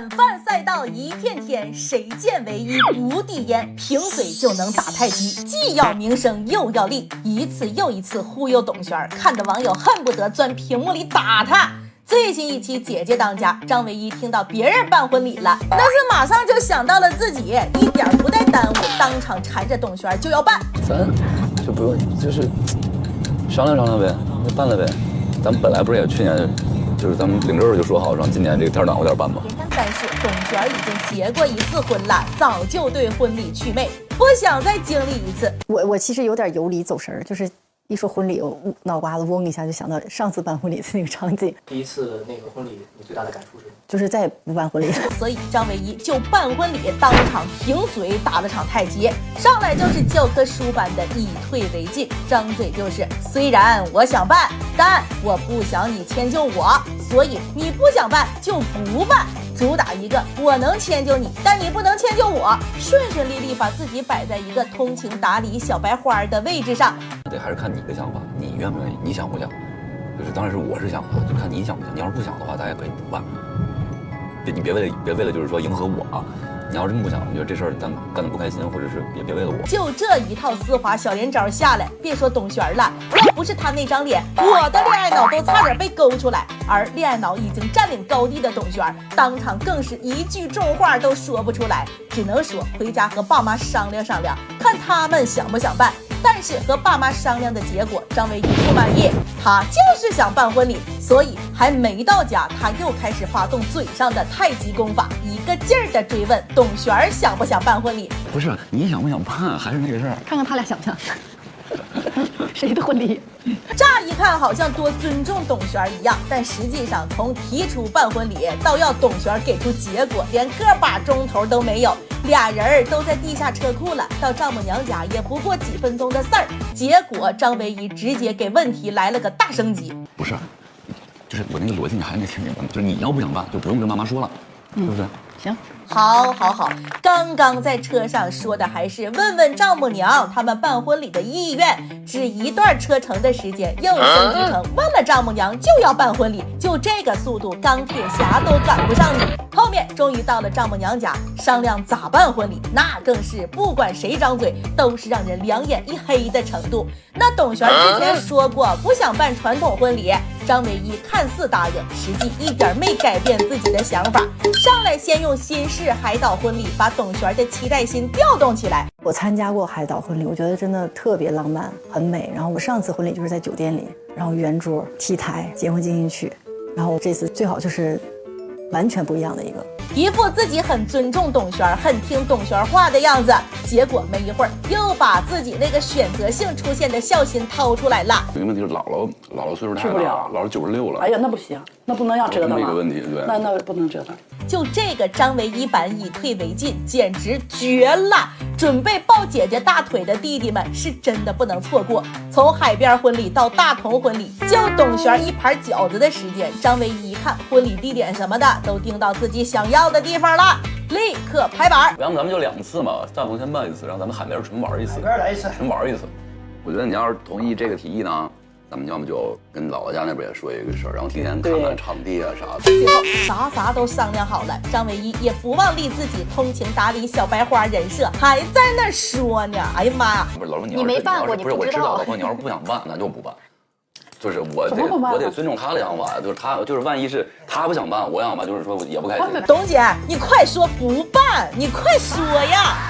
晚饭赛道一片天，谁见唯一不递烟？凭嘴就能打太极，既要名声又要利，一次又一次忽悠董璇，看得网友恨不得钻屏幕里打他。最新一期《姐姐当家》，张唯一听到别人办婚礼了，那是马上就想到了自己，一点不带耽误，当场缠着董璇就要办。咱就不用，就是商量商量呗，就办了呗。咱们本来不是也去年，就是咱们领证就说好，让今年这个天暖和点办嘛。但是董璇已经结过一次婚了，早就对婚礼祛魅，不想再经历一次。我其实有点游离走神儿，就是一说婚礼，我脑瓜子嗡一下就想到上次办婚礼的那个场景。第一次那个婚礼，你最大的感触是？就是再也不办婚礼了。所以张唯一就办婚礼，当场凭嘴打了场太极，上来就是教科书般的以退为进，张嘴就是虽然我想办，但我不想你迁就我，所以你不想办就不办。主打一个我能迁就你，但你不能迁就我，顺顺利利把自己摆在一个通情达理小白花的位置上。得还是看你的想法，你愿不愿意，你想不想？就是当然是我是想的，就看你想不想。你要是不想的话，大家可以不办。你别为了就是说迎合我啊！你要真不想，你觉得这事儿咱干得不开心，或者是别为了我。就这一套丝滑小连招下来，别说董璇了，要不是他那张脸，我的恋爱脑都差点被勾出来。而恋爱脑已经占领高地的董璇，当场更是一句重话都说不出来，只能说回家和爸妈商量商量，看他们想不想办。但是和爸妈商量的结果，张唯一不满意，他就是想办婚礼，所以还没到家，他又开始发动嘴上的太极功法，一个劲儿的追问董璇想不想办婚礼。不是你想不想办，还是那个事儿？看看他俩想不想谁的婚礼？乍一看好像多尊重董璇一样，但实际上从提出办婚礼到要董璇给出结果，连个把钟头都没有。俩人都在地下车库了，到丈母娘家也不过几分钟的事儿。结果张唯一直接给问题来了个大升级。不是，就是我那个逻辑你还没听明白吗？就是你要不想办，就不用跟妈妈说了，是不是？行。好，刚刚在车上说的还是问问丈母娘他们办婚礼的意愿，只一段车程的时间又升级成问了丈母娘就要办婚礼，就这个速度，钢铁侠都赶不上你。后面终于到了丈母娘家商量咋办婚礼，那更是不管谁张嘴都是让人两眼一黑的程度。那董璇之前说过不想办传统婚礼，张唯一看似答应，实际一点没改变自己的想法，上来先用新式海岛婚礼把董璇的期待心调动起来。我参加过海岛婚礼，我觉得真的特别浪漫，很美。然后我上次婚礼就是在酒店里，然后圆桌、T 台、结婚进行曲，然后这次最好就是完全不一样的一个。一副自己很尊重董璇、很听董璇话的样子，结果没一会儿又把自己那个选择性出现的孝心掏出来了。有个问题是姥姥岁数太大了，姥姥96了。哎呀，那不行，那不能要折腾这个问题，对，那不能折腾。就这个张唯一版以退为进，简直绝了！准备抱姐姐大腿的弟弟们是真的不能错过。从海边婚礼到大同婚礼，就董璇一盘饺子的时间，张唯一一看婚礼地点什么的都定到自己想要的地方了，立刻拍板。要不咱们就2次嘛，大同先办一次，让咱们海边纯玩一次，海边来一次，纯玩一次。我觉得你要是同意这个提议呢，咱们要么就跟姥姥家那边也说一个事儿，然后提前看看场地啊啥的。最后啥都商量好了，张唯一也不忘立自己通情达理小白花人设，还在那说呢。哎呀妈呀！不是老师，你没办过，不是我知道，老婆你要是不想办，那就不办。就是我得尊重他的想法，就是他就是万一是他不想办，我想办，就是说也不开心。董姐，你快说不办，你快说呀！